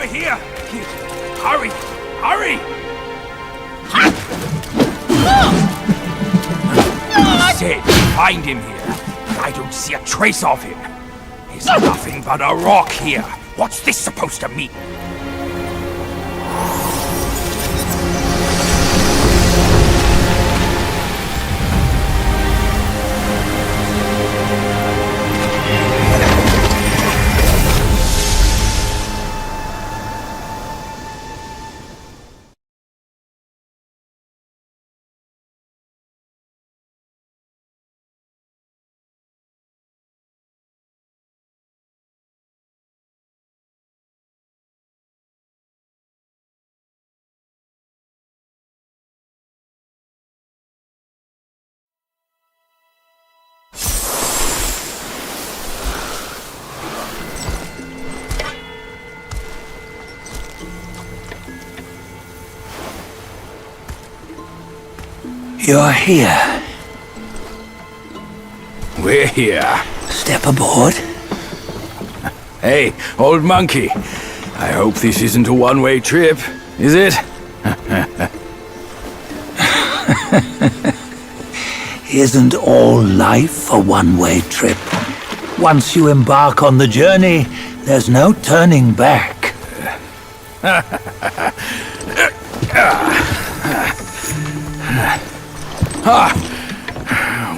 over here! Hurry! Hurry! He said find him here. I don't see a trace of him. There's nothing but a rock here. What's this supposed to mean? You're here. We're here. Step aboard. Hey, old monkey. I hope this isn't a one-way trip, is it? Isn't all life a one-way trip? Once you embark on the journey, there's no turning back.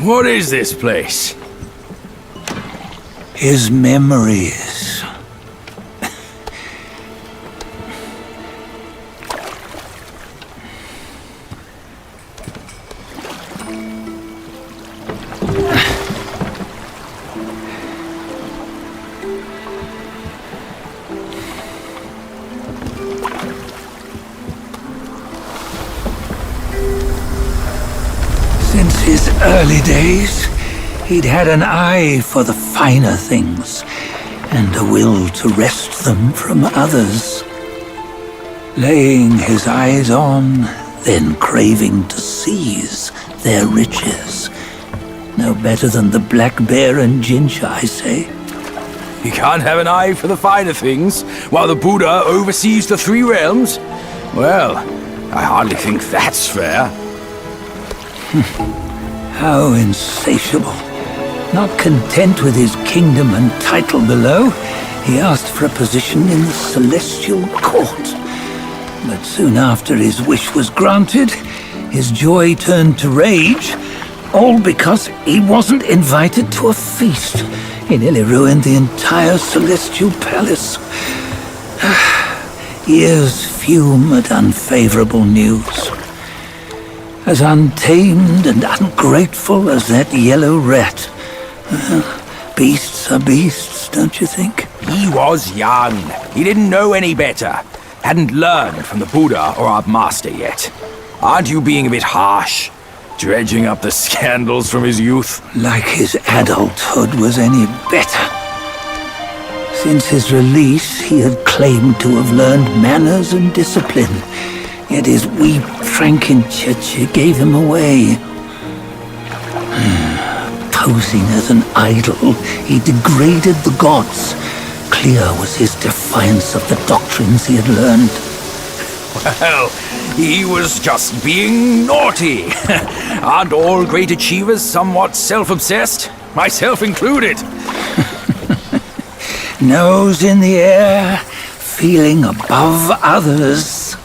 What is this place? His memories. Since his early days, he'd had an eye for the finer things, and a will to wrest them from others. Laying his eyes on, then craving to seize their riches. No better than the black bear and Jincha, I say. You can't have an eye for the finer things, while the Buddha oversees the three realms? Well, I hardly think that's fair. How insatiable. Not content with his kingdom and title below, he asked for a position in the celestial court. But soon after his wish was granted, his joy turned to rage, all because he wasn't invited to a feast. He nearly ruined the entire celestial palace. Ears fume at unfavorable news. As untamed and ungrateful as that yellow rat. Beasts are beasts, don't you think? He was young. He didn't know any better. Hadn't learned from the Buddha or our master yet. Aren't you being a bit harsh? Dredging up the scandals from his youth? Like his adulthood was any better. Since his release, he had claimed to have learned manners and discipline. Yet his weak Frankenchurch gave him away. Posing as an idol, he degraded the gods. Clear was his defiance of the doctrines he had learned. Well, he was just being naughty. Aren't all great achievers somewhat self-obsessed? Myself included. Nose in the air, feeling above others.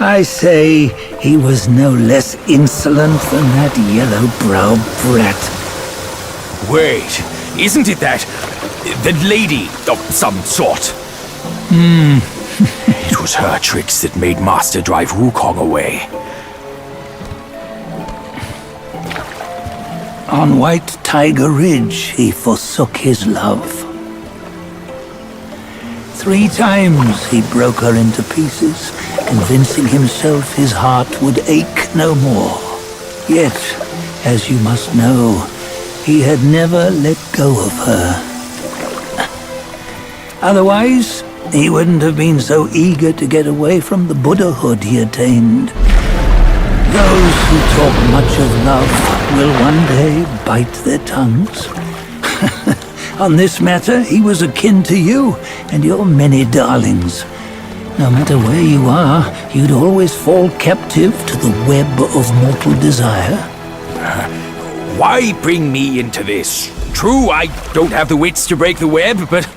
I say he was no less insolent than that yellow-browed brat. Wait, isn't it that lady of some sort? It was her tricks that made Master drive Wukong away. On White Tiger Ridge, he forsook his love. 3 times he broke her into pieces, convincing himself his heart would ache no more. Yet, as you must know, he had never let go of her. Otherwise, he wouldn't have been so eager to get away from the Buddhahood he attained. Those who talk much of love will one day bite their tongues. On this matter, he was akin to you and your many darlings. No matter where you are, you'd always fall captive to the web of mortal desire. Why bring me into this? True, I don't have the wits to break the web, but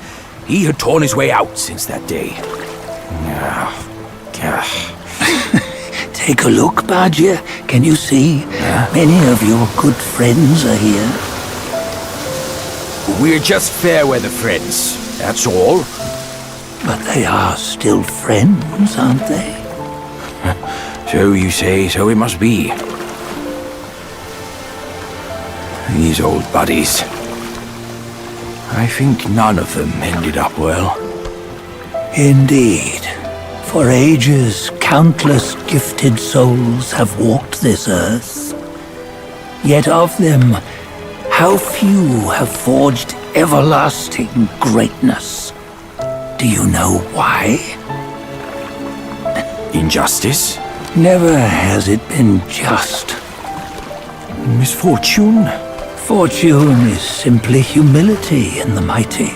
he had torn his way out since that day. Take a look, Badger. Can you see? Many of your good friends are here. We're just fair weather friends, that's all. But they are still friends, aren't they? So you say, so it must be. These old buddies. I think none of them ended up well. Indeed. For ages, countless gifted souls have walked this earth. Yet of them, how few have forged everlasting greatness? Do you know why? Injustice? Never has it been just. Misfortune? Fortune is simply humility in the mighty.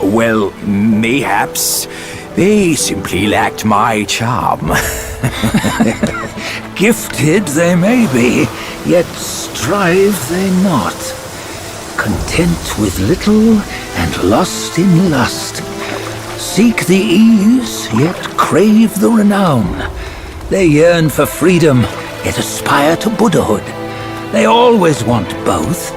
Well, mayhaps they simply lacked my charm. Gifted they may be, yet strive they not. Content with little and lost in lust. Seek the ease, yet crave the renown. They yearn for freedom, yet aspire to Buddhahood. They always want both,